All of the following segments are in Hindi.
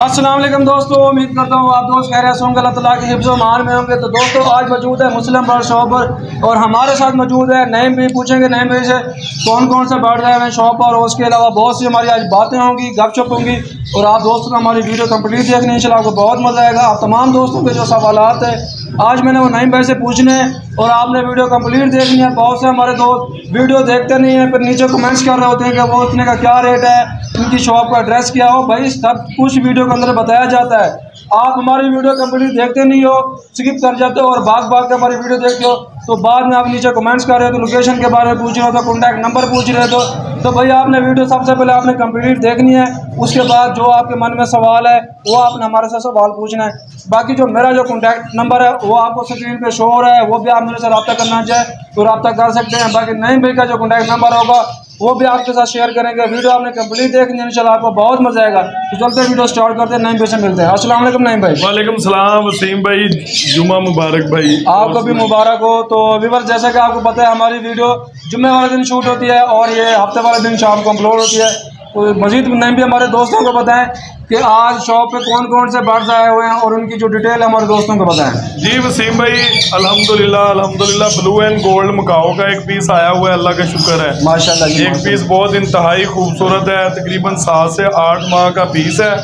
अस्सलाम वालेकुम दोस्तों, उम्मीद करता हूँ आप दोस्त खैरियत होंगे, अल्लाह ताला की हिफ्ज़ व मान में होंगे। तो दोस्तों आज मौजूद है मुस्लिम बर्ड शॉप पर और हमारे साथ मौजूद है नईम भाई। पूछेंगे नईम भाई से कौन कौन से बर्ड आए हैं शॉप पर, और उसके अलावा बहुत सी हमारी आज बातें होंगी, गपशप होंगी। और आप दोस्तों को हमारी वीडियो कंप्लीट देखनी, इंशाल्लाह आपको बहुत मज़ा आएगा। आप तमाम दोस्तों के जो सवालात है आज मैंने वो नईम भाई से पूछने हैं और आपने वीडियो कंप्लीट देखनी है। बहुत से हमारे दोस्त वीडियो देखते नहीं हैं, फिर नीचे कमेंट्स कर रहे होते हैं कि वो इतने का क्या रेट है, इनकी शॉप का एड्रेस क्या हो। भाई सब कुछ वीडियो के अंदर बताया जाता है। आप हमारी वीडियो कंप्लीट देखते नहीं हो, स्किप कर जाते हो और भाग भाग के हमारी वीडियो देखते हो, तो बाद में आप नीचे कमेंट्स कर रहे हो, तो लोकेशन के बारे में पूछ रहे हो, तो कॉन्टैक्ट नंबर पूछ रहे हो। तो भाई आपने वीडियो सबसे पहले आपने कंप्लीट देखनी है, उसके बाद जो आपके मन में सवाल है वो आपने हमारे से सवाल पूछना है। बाकी जो मेरा जो कॉन्टैक्ट नंबर है वो आपको स्क्रीन पे शो हो रहा है, वो भी आप मेरे से रब्ता करना चाहे तो रब्ता कर सकते हैं। बाकी नईम भाई का जो कॉन्टैक्ट नंबर होगा वो भी आपके साथ शेयर करेंगे। वीडियो आपने कंप्लीट देखनी है, इंशाल्लाह आपको बहुत मजा आएगा। तो चलते वीडियो स्टार्ट करते हैं, नईम भाई से मिलते हैं। अस्सलाम वालेकुम नईम भाई। वालेकुम सलाम वसीम भाई, जुम्मा मुबारक भाई। आपको भी मुबारक हो। तो व्यूअर्स जैसा कि आपको पता है हमारी वीडियो जुम्मे वाले दिन शूट होती है और ये हफ्ते वाले दिन शाम को अपलोड होती है। तो मजीद नईम भी हमारे दोस्तों को बताएं कि आज शॉप पे कौन कौन से बर्ड्स आए हुए हैं और उनकी जो डिटेल है हमारे दोस्तों को बताएं। जी वसीम भाई, अल्हम्दुलिल्लाह ब्लू एंड गोल्ड मकाओ का एक पीस आया हुआ है, अल्लाह का शुक्र है माशाल्लाह। एक पीस बहुत इंतहाई खूबसूरत है, तकरीबन 7 से 8 माह का पीस है,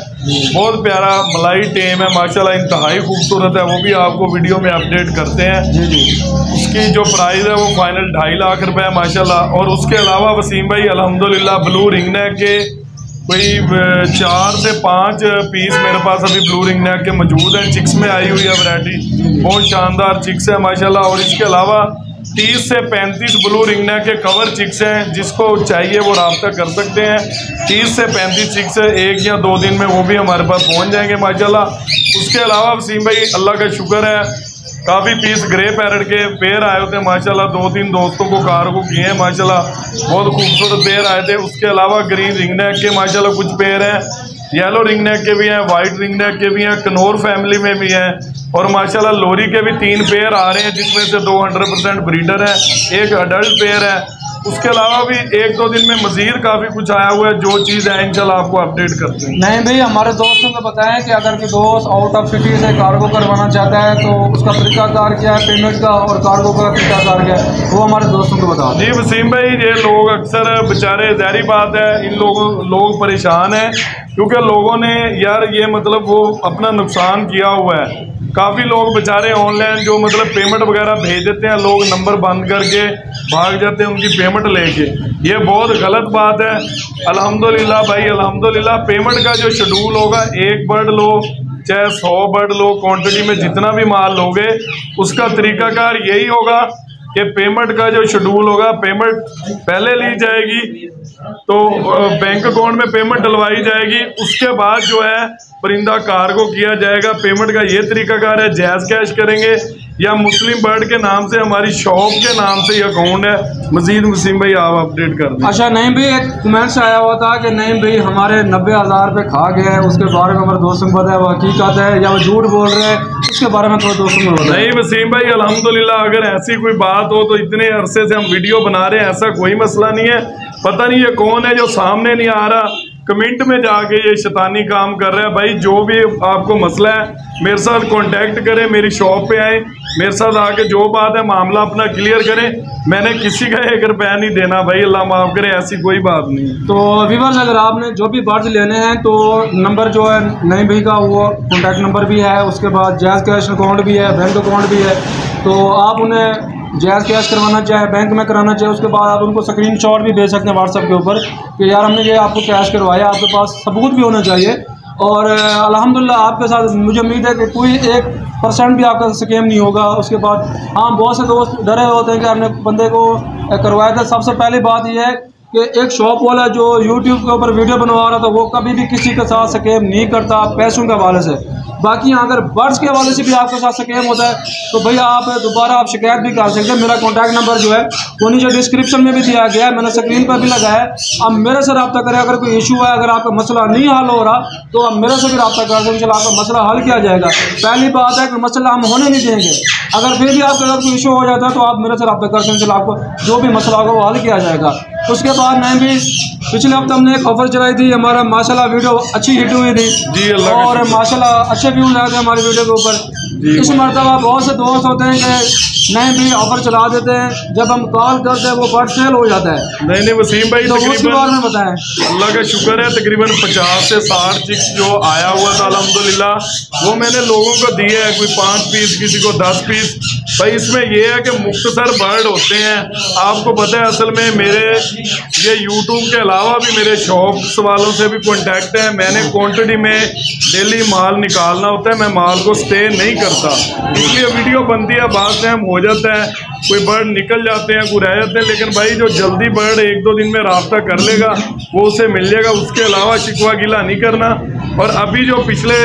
बहुत प्यारा मलाई टेम है माशाल्लाह, इंतहाई खूबसूरत है। वो भी आपको वीडियो में अपडेट करते हैं। जी जी, उसकी जो प्राइस है वो फाइनल 2.5 लाख रुपए है माशाल्लाह। और उसके अलावा वसीम भाई अल्हम्दुलिल्लाह ब्लू रिंगनेक के कोई 4 से 5 पीस मेरे पास अभी ब्लू रिंगनेक के मौजूद हैं। चिक्स में आई हुई है वैरायटी, बहुत शानदार चिक्स है माशाल्लाह। और इसके अलावा 30 से 35 ब्लू रिंगनेक के कवर चिक्स हैं, जिसको चाहिए वो रब्ता कर सकते हैं। 30 से 35 चिक्स 1 या 2 दिन में वो भी हमारे पास पहुंच जाएंगे माशाल्लाह। उसके अलावा वसीम भाई अल्लाह का शुक्र है काफ़ी पीस ग्रे पैरट के पेयर आए होते हैं माशाल्लाह। 2-3 दोस्तों को कार्गो किए हैं माशाल्लाह, बहुत खूबसूरत पेयर आए थे। उसके अलावा ग्रीन रिंगनेक के माशाल्लाह कुछ पेयर हैं, येलो रिंगनेक के भी हैं, वाइट रिंगनेक के भी हैं, कनौर फैमिली में भी हैं। और माशाल्लाह लोरी के भी 3 पेयर आ रहे हैं, जिसमें से 2 100% ब्रीडर है, एक अडल्ट पेयर है। उसके अलावा भी 1-2 दिन में मज़ीद काफ़ी कुछ आया हुआ है। जो चीज़ है इंशाल्लाह आपको अपडेट करते हैं। नहीं भाई, हमारे दोस्तों को बताएं कि अगर कोई दोस्त आउट ऑफ सिटी से कार्गो करवाना चाहता है तो उसका तरीकाकार क्या है, पेमेंट का और कार्गो का तरीकाकार क्या है, वो हमारे दोस्तों को बताओ। जी वसीम भाई, ये लोग अक्सर बेचारे, ज़ाहिर बात है इन लोग परेशान हैं, क्योंकि लोगों ने यार ये मतलब वो अपना नुकसान किया हुआ है। काफ़ी लोग बेचारे ऑनलाइन जो मतलब पेमेंट वगैरह भेज देते हैं, लोग नंबर बंद करके भाग जाते हैं उनकी पेमेंट लेके। ये बहुत गलत बात है। अल्हम्दुलिल्लाह भाई अल्हम्दुलिल्लाह, पेमेंट का जो शेड्यूल होगा, 1 बर्ड लो चाहे 100 बर्ड लो, क्वांटिटी में जितना भी माल लोगे उसका तरीकाकार यही होगा कि पेमेंट का जो शेड्यूल होगा, पेमेंट पहले ली जाएगी तो बैंक अकाउंट में पेमेंट डलवाई जाएगी, उसके बाद जो है परिंदा कार्गो किया जाएगा। पेमेंट का ये तरीकाकार है, जैज़ कैश करेंगे या मुस्लिम बर्ड के नाम से हमारी शॉप के नाम से ये अकाउंट है। मजीद वसीम भाई आप अपडेट कर दें। अच्छा नईम भाई, एक कमेंट्स आया हुआ था कि नईम भाई हमारे 90,000 रुपये खा गए हैं, उसके बारे में हमारे दोस्तों को पता है वो हकीकत है या वो झूठ बोल रहे हैं, उसके बारे में थोड़ा दोस्तों को बताएं। नहीं वसीम भाई अल्हम्दुलिल्लाह, अगर ऐसी कोई बात हो तो इतने अरसे से हम वीडियो बना रहे हैं, ऐसा कोई मसला नहीं है। पता नहीं ये कौन है जो सामने नहीं आ रहा, कमेंट में जाके ये शैतानी काम कर रहा है। भाई जो भी आपको मसला है मेरे साथ कांटेक्ट करें, मेरी शॉप पे आए, मेरे साथ आके जो बात है मामला अपना क्लियर करें। मैंने किसी का 1 रुपया नहीं देना भाई, अल्लाह माफ़ करे, ऐसी कोई बात नहीं। तो व्यूअर्स अगर आपने जो भी बर्ड्स लेने हैं तो नंबर जो है नईम भाई का वो कॉन्टैक्ट नंबर भी है, उसके बाद जैज़ कैश अकाउंट भी है, बैंक अकाउंट भी है। तो आप उन्हें जैज़ कैश करवाना चाहे, बैंक में कराना चाहे, उसके बाद आप उनको स्क्रीनशॉट भी भेज सकते हैं व्हाट्सएप के ऊपर कि यार हमने ये आपको कैश करवाया, आपके पास सबूत भी होना चाहिए। और अल्हम्दुलिल्लाह आपके साथ मुझे उम्मीद है कि कोई 1% भी आपका स्कैम नहीं होगा। उसके बाद हाँ, बहुत से दोस्त डरे होते हैं कि हमने बंदे को करवाया था। सबसे पहली बात यह है कि एक शॉप वाला जो यूट्यूब के ऊपर वीडियो बनवा रहा था वो कभी भी किसी के साथ स्कैम नहीं करता पैसों के हवाले से। बाकी अगर बर्ड्स के हवाले से भी आपके साथ स्कैम होता है तो भैया आप दोबारा आप शिकायत भी कर सकते हैं। मेरा कॉन्टैक्ट नंबर जो है वो नीचे डिस्क्रिप्शन में भी दिया गया है, मैंने स्क्रीन पर भी लगाया है। अब मेरे से रब्ता करें, अगर कोई इशू है, अगर आपका मसला नहीं हल हो रहा तो अब मेरे से भी रब्ता कर दें, इंशाल्लाह आपका मसला हल किया जाएगा। पहली बात है कि मसला हम होने नहीं देंगे। अगर फिर भी आपके साथ कोई इशू हो जाता है तो आप मेरे से रब्ता कर दें, इंशाल्लाह आपको जो भी मसला होगा वो हल किया जाएगा। उसके बाद मैं भी पिछले हफ्ते हमने एक ऑफर चलाई थी, हमारा माशाल्लाह वीडियो अच्छी हिट हुई थी जी, अल्लाह और माशाल्लाह अच्छे व्यूज आए थे हमारी वीडियो के ऊपर। इस मरतबा बहुत से दोस्त होते हैं कि नए भी ऑफर चला देते हैं, जब हम कॉल करते हैं वो बर्ड सेल हो जाता है। नहीं वसीम भाई, तो उसके बारे में बताएं। अल्लाह का शुक्र है, तकरीबन 50 से 60 चिक्स जो आया हुआ था अल्हम्दुलिल्लाह, वो मैंने लोगों को दिए है, कोई 5 पीस, किसी को 10 पीस। भाई इसमें ये है कि मुख्तसर बर्ड होते हैं, आपको पता है। असल में मेरे ये यूट्यूब के अलावा भी मेरे शॉप्स वालों से भी कॉन्टैक्ट है। मैंने क्वांटिटी में डेली माल निकालना होता है, मैं माल को स्टे नहीं करता, इसलिए वीडियो बनती है, बाद टाइम हो जाता है, कोई बर्ड निकल जाते हैं, कोई रह जाते हैं। लेकिन भाई जो जल्दी बर्ड 1-2 दिन में रास्ता कर लेगा वो उसे मिल जाएगा, उसके अलावा शिकवा गिला नहीं करना। और अभी जो पिछले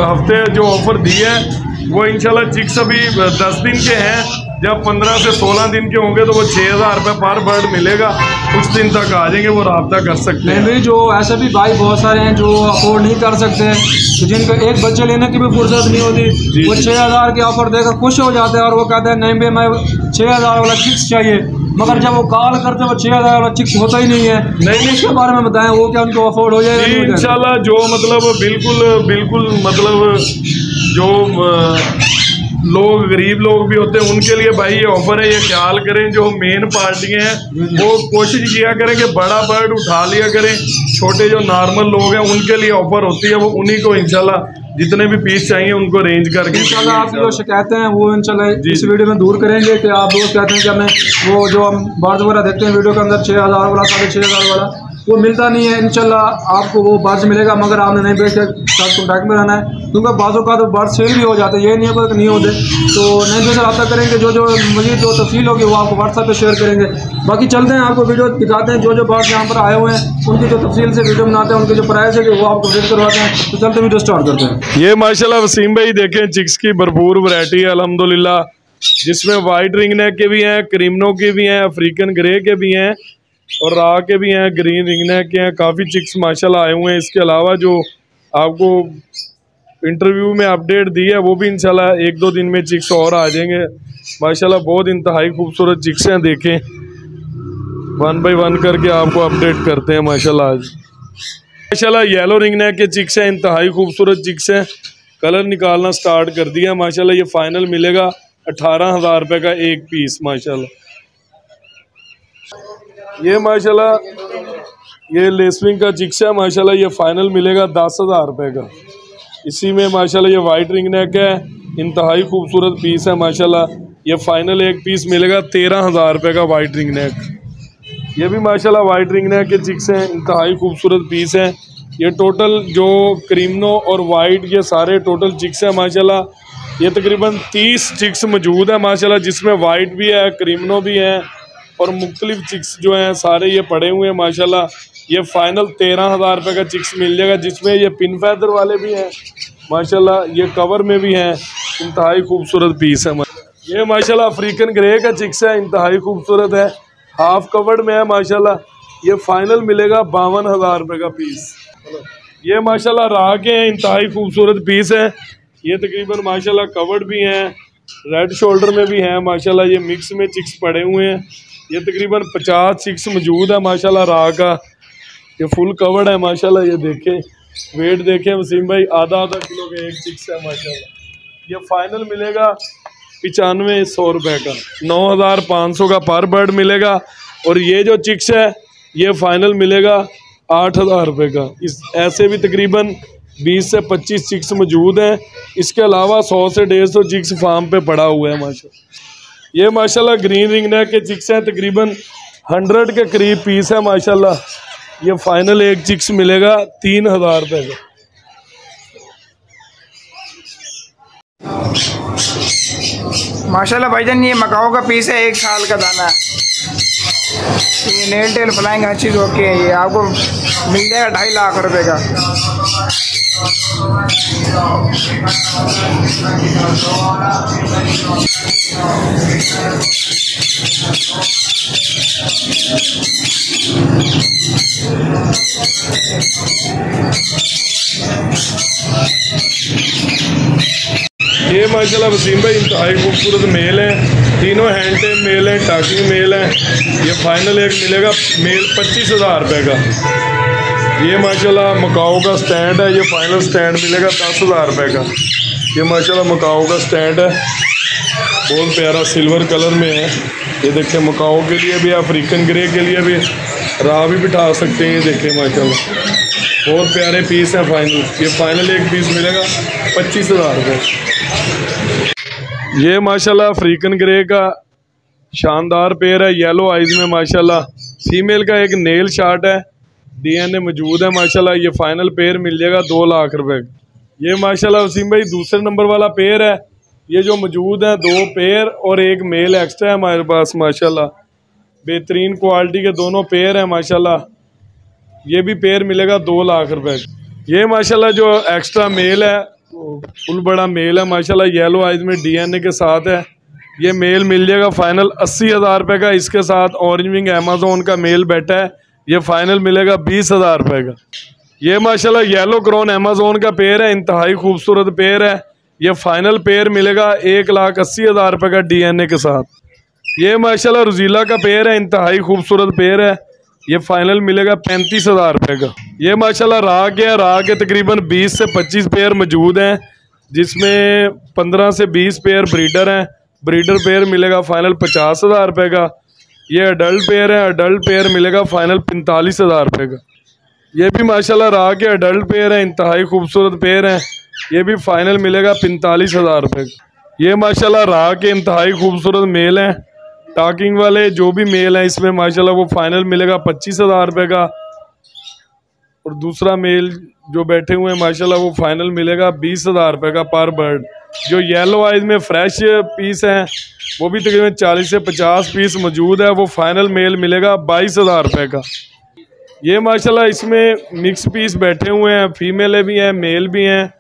हफ्ते जो ऑफर दिए हैं वो इंशाल्लाह चिक्स अभी 10 दिन के हैं, जब 15 से 16 दिन के होंगे तो वो 6,000 रुपये पर बर्ड मिलेगा। कुछ दिन तक आ जाएंगे, वो राब्ता कर सकते हैं। नहीं, जो ऐसे भी भाई बहुत सारे हैं जो अफोर्ड नहीं कर सकते, तो जिनको एक बच्चे लेने की भी फुर्सत नहीं होती, वो 6,000 के ऑफर देकर खुश हो जाते हैं और वो कहते हैं नहीं भाई मैं 6,000 वाला चिक्स चाहिए, मगर जब वो कॉल करते हैं वो 6,000 वाला चिक्स होता ही नहीं है। नहीं, इसके बारे में बताएं, वो क्या उनको अफोर्ड हो जाएगा? इंशाल्लाह जो मतलब बिल्कुल मतलब जो लोग गरीब लोग भी होते हैं उनके लिए भाई ये ऑफर है, ये ख्याल करें। जो मेन पार्टियां हैं वो कोशिश किया करें कि बड़ा बर्ड उठा लिया करें, छोटे जो नॉर्मल लोग हैं उनके लिए ऑफर होती है, वो उन्हीं को इंशाल्लाह जितने भी पीस चाहिए उनको रेंज करके इंशाल्लाह आपकी जो शिकायतें हैं वो इंशाल्लाह इस वीडियो में दूर करेंगे। कि आप दोस्त कहते हैं कि हमें वो जो हम बर्ड वगैरह देखते हैं वीडियो के अंदर 6,000 वाला 6,500 वाला वो मिलता नहीं है। इंशाल्लाह आपको वो बर्ड मिलेगा, मगर आपने नहीं बेच के साथ कॉन्टैक्ट में रहना है, क्योंकि बाज़ों का तो बर्ड सेल भी हो जाते हैं, ये नहीं है कि नहीं होते। तो नहीं बेच रब्ता करेंगे, जो मज़ीद जो तफसील होगी वो आपको व्हाट्सएप पे शेयर करेंगे। बाकी चलते हैं, आपको वीडियो दिखाते हैं, जो बर्ड यहाँ पर आए हुए हैं उनकी जो तफसील से वीडियो बनाते हैं, उनके जो प्राइस है कि वो आपको विजिट करवाते हैं। तो चलते वीडियो स्टार्ट करते हैं। ये माशाल्लाह वसीम भाई देखें, चिक्स की भरपूर वैरायटी है अल्हम्दुलिल्लाह, जिसमें वाइट रिंग नेक के भी हैं, क्रीमनो के भी हैं, अफ्रीकन ग्रे के भी हैं और रा के भी हैं, ग्रीन रिंग नेक के हैं। काफ़ी चिक्स माशाल्लाह आए हुए हैं। इसके अलावा जो आपको इंटरव्यू में अपडेट दी है वो भी इंशाल्लाह 1-2 दिन में चिक्स और आ जाएंगे। माशाल्लाह बहुत इंतहाई खूबसूरत चिक्स हैं, देखें 1 बाय 1 करके आपको अपडेट करते हैं। माशाल्लाह आज माशाल्लाह येलो रिंग नेक के चिक्स हैं, इंतहाई खूबसूरत चिक्स हैं, कलर निकालना स्टार्ट कर दिया माशाल्लाह। ये फाइनल मिलेगा 18,000 रुपये का एक पीस माशाल्लाह। ये माशाल्लाह ये लेसविंग का चिक्स है माशाल्लाह, ये फाइनल मिलेगा 10,000 रुपये का। इसी में माशाल्लाह ये वाइट रिंग नेक है, इंतहाई खूबसूरत पीस है माशाल्लाह। ये फाइनल एक पीस मिलेगा 13,000 रुपये का वाइट रिंग नेक। ये भी माशाल्लाह वाइट रिंग नेक के चिक्स हैं, इंतहाई खूबसूरत पीस हैं। ये टोटल जो क्रीमनो और वाइट ये सारे टोटल चिक्स हैं माशाल्लाह। ये तकरीबन 30 चिक्स मौजूद है माशाल्लाह, जिसमें वाइट भी है, क्रीमनो भी है और मुख्तलिफ चिक्स जो हैं सारे ये पड़े हुए हैं माशाल्लाह। ये फाइनल 13,000 रुपये का चिक्स मिल जाएगा, जिसमें ये पिन फैदर वाले भी हैं माशाल्लाह, ये कवर में भी हैं, इंतहाई खूबसूरत पीस है। ये माशाल्लाह अफ्रीकन ग्रे का चिक्स है, इंतहाई खूबसूरत है, हाफ कवर्ड में है माशाल्लाह। ये फाइनल मिलेगा 52,000 रुपये का पीस। ये माशाल्लाह राह के हैं, इंतहाई खूबसूरत पीस है। ये तकरीबन माशाल्लाह कवर्ड भी हैं, रेड शोल्डर में भी हैं माशाल्लाह। ये मिक्स में चिक्स पड़े हुए हैं। ये तकरीबन 50 चिक्स मौजूद है माशाल्लाह राह का। ये फुल कवर्ड है माशाल्लाह। ये देखें, वेट देखें वसीम भाई, आधा किलो का एक चिक्स है माशाल्लाह। ये फाइनल मिलेगा 9500 रुपये का, 9,500 का पर बर्ड मिलेगा। और ये जो चिक्स है ये फाइनल मिलेगा 8,000 रुपये का। इस ऐसे भी तकरीबन 20 से 25 चिक्स मौजूद हैं। इसके अलावा 100 से 150 चिक्स फार्म पे पड़ा हुआ है माशाल्लाह। ये माशाल्लाह ग्रीन रिंग नेक के चिक्स हैं, तकरीबन 100 के करीब पीस है माशाल्लाह। ये फाइनल एक चिक्स मिलेगा 3,000 रुपये का। माशाल्लाह भाईजान ये मकाओ का पीस है, 1 साल का दाना। ये नेल टेल फ्लाइंग हर चीज़ ओके है। ये आपको मिल जाएगा 2.5 लाख रुपए का। ये माशाल्लाह वसीम भाई इंतहाई खूबसूरत मेल है, तीनों हैंड टेप मेल है, टाकिंग मेल है। ये फाइनल एक मिलेगा मेल 25,000 रुपये का। ये माशाल्लाह मकाओ का स्टैंड है, ये फाइनल स्टैंड मिलेगा 10,000 रुपये का। ये माशाल्लाह मकाओ का स्टैंड है, बहुत प्यारा सिल्वर कलर में है। ये देखें मकाओ के लिए भी, अफ्रीकन ग्रे के लिए भी राह भी बिठा सकते हैं। ये देखें माशाल्लाह बहुत प्यारे पीस हैं फाइनल। ये फाइनल एक पीस मिलेगा 25,000 रुपये। ये माशाल्लाह अफ्रीकन ग्रे का शानदार पेयर है, येलो आइज में माशाल्लाह। फीमेल का एक नेल शार्ट है, डीएनए मौजूद है माशाल्लाह। ये फाइनल पेयर मिल जाएगा 2 लाख रुपए। ये माशाल्लाह वसीम भाई दूसरे नंबर वाला पेयर है। ये जो मौजूद है 2 पेयर और एक मेल एक्स्ट्रा है हमारे पास माशाल्लाह। बेहतरीन क्वालिटी के दोनों पेयर हैं माशाल्लाह। ये भी पेयर मिलेगा 2 लाख रुपए। ये माशाल्लाह जो एक्स्ट्रा मेल है फुल बड़ा मेल है माशाल्लाह, येलो आइज में डीएनए के साथ है। ये मेल मिल जाएगा फाइनल 80,000 रुपये का। इसके साथ ऑरेंज विंग अमेजोन का मेल बैठा है, ये फाइनल मिलेगा 20,000 रुपये का। ये माशाल्लाह येलो क्रोन अमेजोन का पेयर है, इंतहाई खूबसूरत पेयर है। ये फाइनल पेयर मिलेगा 1,80,000 रुपये का डीएनए के साथ। ये माशाल्लाह रोजीला का पेयर है, इंतहाई खूबसूरत पेयर है। ये फाइनल मिलेगा 35,000 रुपये का। ये माशाल्लाह राह के तकरीबन 20 से 25 पेयर मौजूद हैं, जिसमें 15 से 20 पेयर ब्रीडर हैं। ब्रीडर पेयर मिलेगा फाइनल 50,000 रुपये का। ये अडल्ट पेयर है, अडल्ट पेयर मिलेगा फाइनल 45,000 रुपये का। ये भी माशाल्लाह राह के अडल्ट पेयर है, इंतहाई खूबसूरत पेयर हैं। ये भी फाइनल मिलेगा 45,000 रुपये का। ये माशाल्लाह राह के इंतहाई खूबसूरत मेल हैं, टाकिंग वाले जो भी मेल है इसमें माशाल्लाह वो फाइनल मिलेगा 25,000 रुपये का। और दूसरा मेल जो बैठे हुए हैं माशाल्लाह वो फाइनल मिलेगा 20,000 रुपये का पर बर्ड। जो येलो आइज में फ्रेश पीस हैं वो भी तकरीबन 40 से 50 पीस मौजूद है, वो फाइनल मेल मिलेगा 22,000 रुपये का। ये माशाल्लाह इसमें मिक्स पीस बैठे हुए हैं, फीमेल भी हैं मेल भी हैं।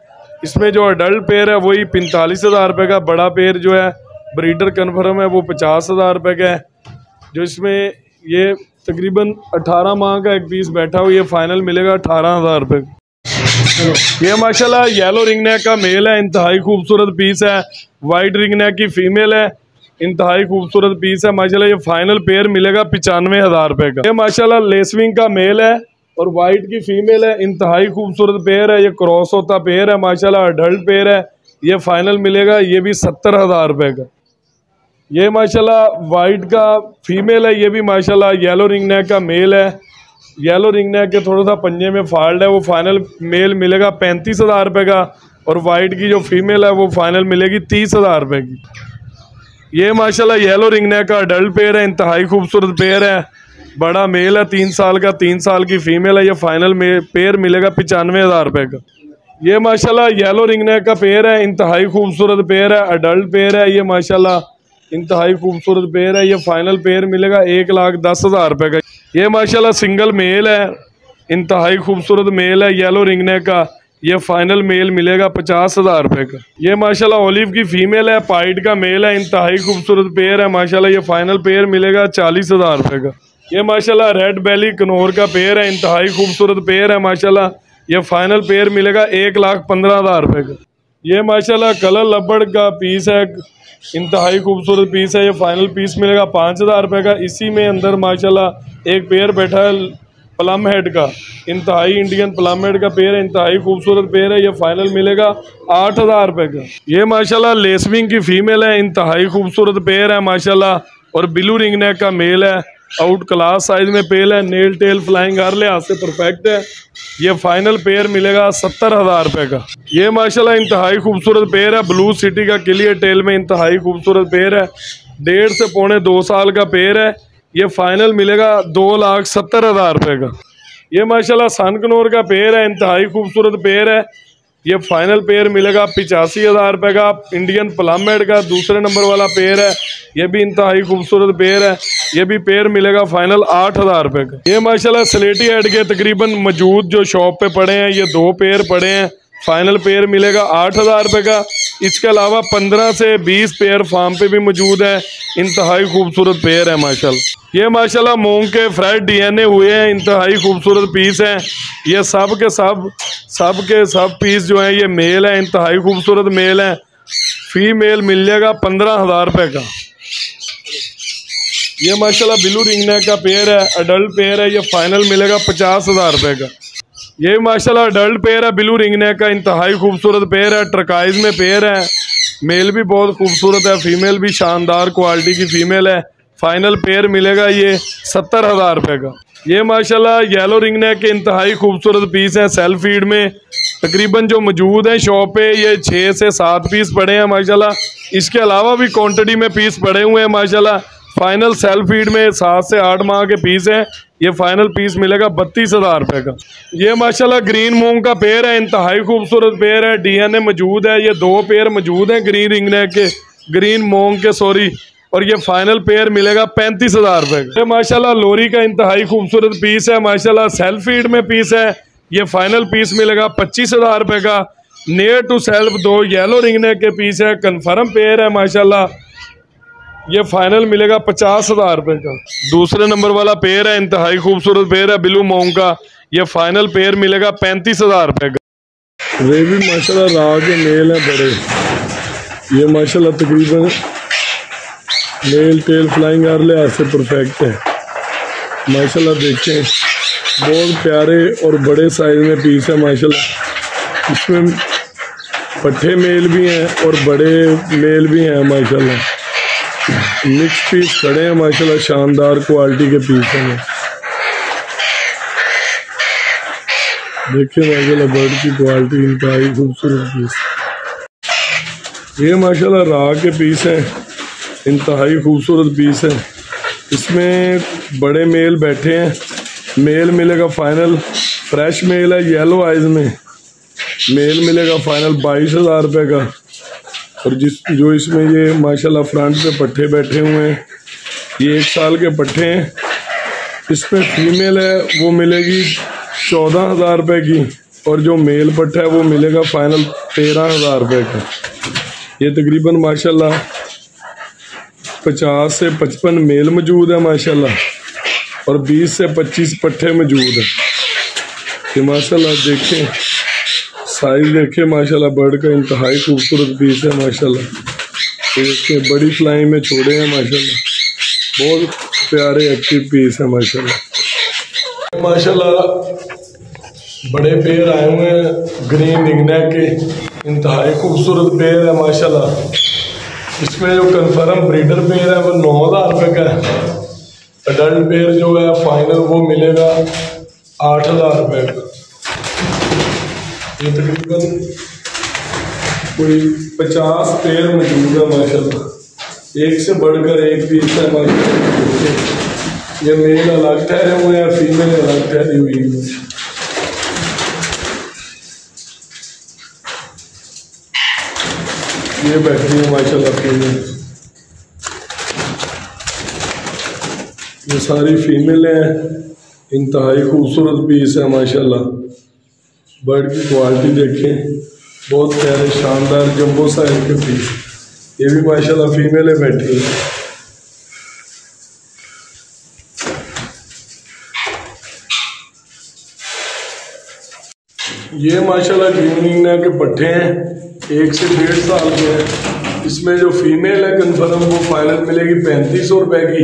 इसमें जो अडल्ट पेयर है वही 45,000 रुपये का। बड़ा पेयर जो है ब्रीडर कन्फर्म है वो 50,000 रुपये का है। जो इसमें ये तकरीबन 18 माह का एक पीस बैठा हुआ, ये फाइनल मिलेगा 18,000 रुपये। ये माशाल्लाह येलो रिंगनेक का मेल है, इंतहाई खूबसूरत पीस है। वाइट रिंगनेक की फीमेल है, इंतहाई खूबसूरत पीस है माशाल्लाह। ये फाइनल पेयर मिलेगा 95,000 रुपये का। ये माशाल्लाह लेसविंग का मेल है और वाइट की फीमेल है, इंतहाई खूबसूरत पेयर है। ये क्रॉस होता पेयर है माशाल्लाह, अडल्ट पेयर है। ये फाइनल मिलेगा ये भी 70,000 रुपये का। ये माशाल्लाह वाइट का फीमेल है, ये भी माशाल्लाह येलो रिंगनेक का मेल है। येलो रिंगनेक के थोड़ा सा पंजे में फॉल्ट है, वो फाइनल मेल मिलेगा 35,000 रुपये का। और वाइट की जो फीमेल है वो फाइनल मिलेगी 30,000 रुपये की। ये माशाल्लाह येलो रिंगनेक का अडल्ट पेयर है, इंतहाई खूबसूरत पेयर है। बड़ा मेल है 3 साल का, 3 साल की फीमेल है। ये फाइनल पेयर मिलेगा 95,000 रुपये का। ये माशाल्लाह येलो रिंगनेक का पेयर है, इंतहाई खूबसूरत पेयर है, अडल्ट पेयर है। ये माशाल्लाह इंतहाई खूबसूरत पेयर है। ये फाइनल पेयर मिलेगा 1,10,000 रुपये का। ये माशाल्लाह सिंगल मेल है, इंतहाई खूबसूरत मेल है येलो रिंगनेक का। ये फाइनल मेल मिलेगा 50,000 रुपये का। ये माशाल्लाह ओलिव की फीमेल है, पाइट का मेल है, इंतहाई खूबसूरत पेयर है माशाल्लाह। ये फाइनल पेयर मिलेगा 40,000 रुपये का। ये माशाल्लाह रेड बेली कनौर का पेयर है, इंतहाई खूबसूरत पेयर है माशाल्लाह। ये फाइनल पेयर मिलेगा 1,15,000 रुपये का। ये माशाल्लाह कलर लबड़ का पीस है, इंतहाई खूबसूरत पीस है। ये फाइनल पीस मिलेगा 5,000 रुपये का। इसी में अंदर माशाल्लाह एक पेयर बैठा है प्लम हेड का, इंतहाई इंडियन प्लम हेड का पेयर है, इंतहाई खूबसूरत पेयर है। ये फाइनल मिलेगा 8,000 रुपये का। ये माशाल्लाह लेसविंग की फीमेल है, इंतहाई खूबसूरत पेयर है माशाल्लाह। और ब्लू रिंगनेक का मेल है, आउट क्लास साइज में पेल है, नेल टेल फ्लाइंग हर लिहाज से परफेक्ट है। ये फाइनल पेयर मिलेगा 70,000 रुपये का। ये माशाल्लाह इंतहाई खूबसूरत पेयर है, ब्लू सिटी का क्लियर टेल में इंतहाई खूबसूरत पेयर है। 1.5 से पौने 2 साल का पेयर है। ये फाइनल मिलेगा 2,70,000 रुपये का। ये माशाल्लाह सनकनौर का पेयर है, इंतहाई खूबसूरत पेयर है। ये फाइनल पेयर मिलेगा 85,000 रुपये का। इंडियन प्लमेड का दूसरे नंबर वाला पेयर है, ये भी इंतहाई खूबसूरत पेयर है। ये भी पेयर मिलेगा फाइनल 8,000 रुपये का। ये माशाल्लाह स्लेटी हेड के तकरीबन मौजूद जो शॉप पे पड़े हैं ये 2 पेयर पड़े हैं, फाइनल पेयर मिलेगा 8,000 रुपये का। इसके अलावा 15 से 20 पेयर फार्म पे भी मौजूद है, इंतहाई खूबसूरत पेयर है माशाल्लाह। ये माशाल्लाह मूंग के फ्रेश डीएनए हुए हैं, इंतहाई खूबसूरत पीस हैं। ये सब के सब पीस जो हैं ये मेल है, इंतहाई खूबसूरत मेल है। फीमेल मिल जाएगा 15,000 रुपये का। ये माशाल्लाह ब्लू रिंगनेक का पेयर है, अडल्ट पेयर है। ये फाइनल मिलेगा 50,000 रुपये का। ये माशाल्लाह अडल्ट पेयर है ब्लू रिंगनेक का, इंतहाई खूबसूरत पेयर है, ट्रकाइज में पेयर है। मेल भी बहुत खूबसूरत है, फीमेल भी शानदार क्वालिटी की फीमेल है। फाइनल पेयर मिलेगा ये 70,000 रुपये का। ये माशाल्लाह येलो रिंगनेक के इंतहाई खूबसूरत पीस हैं सेल्फ फीड में। तकरीबन जो मौजूद हैं शॉप पे ये 6 से 7 पीस पड़े हैं माशाल्लाह। इसके अलावा भी क्वांटिटी में पीस पड़े हुए हैं माशाल्लाह। फाइनल सेल्फ फीड में 7 से 8 माह के पीस हैं। ये फाइनल पीस मिलेगा 32,000 रुपये का। ये माशाल्लाह ग्रीन मूंग का पेयर है, इंतहाई खूबसूरत पेयर है। DNA मौजूद है। ये 2 पेयर मौजूद हैं ग्रीन रिंगनेक के, ग्रीन मूंग के सॉरी। और ये फाइनल पेयर मिलेगा 35,000 रुपये का। ये माशाल्लाह लोरी का इंतहाई खूबसूरत पीस है माशाल्लाह, सेल्फ फीड में पीस है। ये फाइनल पीस मिलेगा 25,000 रुपये का। Near to self 2 yellow ringneck के पीस है, कन्फर्म पेयर है माशाल्लाह। ये फाइनल मिलेगा 50,000 रुपये का। दूसरे नंबर वाला पेयर है, इंतहाई खूबसूरत पेयर है ब्लू मूंग का। ये फाइनल पेयर मिलेगा 35,000 रुपये का। वे भी माशाल्लाह राह के मेल है बड़े। ये माशाल्लाह तकरीबन मेल टेल फ्लाइंग हर लिहाज से परफेक्ट है माशाल्लाह। देखें बहुत प्यारे और बड़े साइज में पीस है माशाल्लाह। इसमें पट्ठे मेल भी हैं और बड़े मेल भी हैं माशाल्लाह। मिक्स पीस खड़े हैं माशाल्लाह, शानदार क्वालिटी के पीस हैं। देखिए माशाल्लाह बर्ड की क्वालिटी इंतहाई खूबसूरत पीस। ये माशाल्लाह राह के पीस हैं, इंतहाई खूबसूरत पीस है। इसमें बड़े मेल बैठे हैं। मेल मिलेगा फाइनल, फ्रेश मेल है येलो आइज में। मेल मिलेगा फाइनल 22,000 रुपये का। और जो इसमें ये माशाल्लाह फ्रंट पे पट्ठे बैठे हुए हैं, ये 1 साल के पट्ठे हैं। इसमें फीमेल है वो मिलेगी 14,000 रुपये की, और जो मेल पट्ठा है वो मिलेगा फाइनल 13,000 रुपये का। ये तकरीबन माशाल्लाह 50 से 55 मेल मौजूद है माशाल्लाह, और 20 से 25 पट्ठे मौजूद है। ये माशाल्लाह देखें साइज देखें माशाल्लाह, बर्ड का इंतहाई खूबसूरत पीस है माशाल्लाह। देखिए बड़ी फ्लाइंग में छोड़े हैं माशाल्लाह, बहुत प्यारे एक्टिव पीस है माशाल्लाह। माशाल्लाह बड़े पेयर आए हुए हैं ग्रीन रिंगनेक के, इंतहाई खूबसूरत पेयर है माशाल्लाह। इसमें जो कन्फर्म ब्रीडर पेयर है वो 9,000 रुपये का है। अडल्ट पेयर जो है फाइनल वो मिलेगा 8,000 रुपये का। ये तकरीबन कोई 50 पेयर मौजूद है माशाल्लाह, एक से बढ़कर एक पीस है माशाल्लाह। ये मेल अलग ठहरे हुए हैं, फीमेल अलग ठहरी हुई है। ये बैठी है माशाल्लाह फीमेल। ये सारी फीमेल हैं, इंतहाई खूबसूरत पीस है माशाल्लाह। बर्ड की क्वालिटी देखें, बहुत प्यारे शानदार जंबो साइज के पीस। ये भी माशाल्लाह फीमेल है बैठी है। ये माशाल्लाह ग्रीन रिंगनेक के पट्ठे हैं, 1 से 1.5 साल के हैं। इसमें जो फीमेल है कन्फर्म वो फाइनल मिलेगी 3500 रुपये की।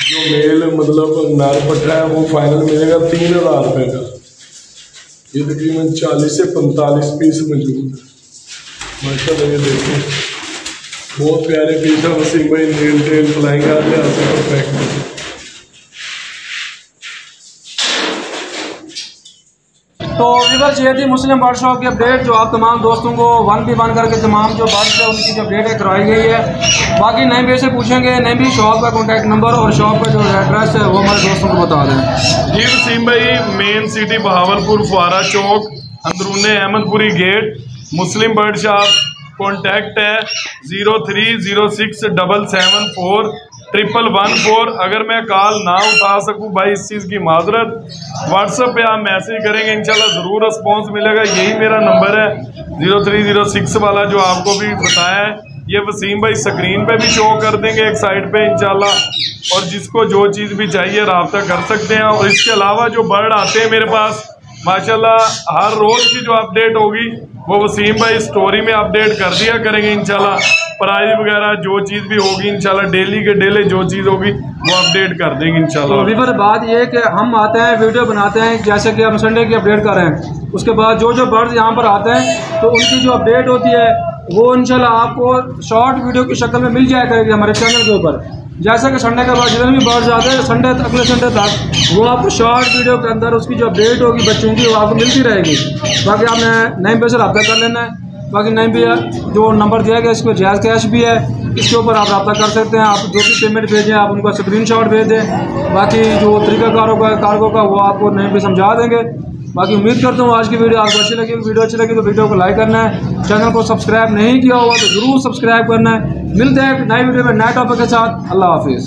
जो मेल मतलब नर पट्ठा है वो फाइनल मिलेगा 3,000 रुपये का। ये तकरीबन 40 से 45 पीस मौजूद है माशाल्लाह। ये देखिए बहुत प्यारे पीस है वसीम भाई, नील टेल फ्लाइंग परफेक्ट। तो व्यूअर्स ये थी मुस्लिम बर्ड शॉप की अपडेट, जो आप तमाम दोस्तों को 1v1 करके तमाम जो बर्ड्स है उनकी जो अपडेट है करवाई गई है। बाकी नए भी से पूछेंगे, नए भी शॉप का कॉन्टैक्ट नंबर और शॉप का जो एड्रेस है वो हमारे दोस्तों को बता दें। जी वसीम भाई, मेन सिटी बहावलपुर फुआरा चौक, अंदरूने अहमदपुरी गेट, मुस्लिम बर्ड शॉप। कॉन्टैक्ट है 0306774114। अगर मैं कॉल ना उठा सकूं भाई इस चीज़ की माजरत, व्हाट्सएप पे आप मैसेज करेंगे इंशाल्लाह ज़रूर रिस्पॉन्स मिलेगा। यही मेरा नंबर है 0306 वाला जो आपको भी बताया है। ये वसीम भाई स्क्रीन पे भी शो कर देंगे एक साइड पे इंशाल्लाह, और जिसको जो चीज़ भी चाहिए रब्ता कर सकते हैं। और इसके अलावा जो बर्ड आते हैं मेरे पास माशाल्लाह, हर रोज़ की जो अपडेट होगी वो वसीम भाई स्टोरी में अपडेट कर दिया करेंगे इंशाल्लाह। प्राइस वगैरह जो चीज़ भी होगी इंशाल्लाह डेली के डेली जो चीज़ होगी वो अपडेट कर देंगे इंशाल्लाह। तो अभी पर बात ये है कि हम आते हैं वीडियो बनाते हैं, जैसे कि हम संडे की अपडेट कर रहे हैं, उसके बाद जो बर्ड्स यहाँ पर आते हैं तो उनकी जो अपडेट होती है वो इंशाल्लाह आपको शॉर्ट वीडियो की शक्ल में मिल जाया करेगी हमारे चैनल के ऊपर। जैसे कि संडे के बाद जितने भी बर्ड्स आते हैं संडे अगले संडे तक वो आपको शॉर्ट वीडियो के अंदर उसकी जो अपडेट होगी बच्चों की वो आपको मिलती रहेगी। बाकी आपने नईम भाई से रब्ता कर लेना है। बाकी नईम भैया जो नंबर दिया गया इसमें जायज़ कैश भी है, इसके ऊपर आप रब्ता कर सकते हैं। आप जो भी पेमेंट भेजें आप उनका स्क्रीनशॉट भेज दें। बाकी जो तरीका कार्गो का वो आपको नईम भाई समझा देंगे। बाकी उम्मीद करता हूँ आज की वीडियो आपको अच्छी लगी। वीडियो अच्छी लगी तो वीडियो को लाइक करना है, चैनल को सब्सक्राइब नहीं किया हुआ तो ज़रूर सब्सक्राइब करना है। मिलते हैं एक नई वीडियो में नए टॉपिक के साथ। अल्लाह हाफिज़।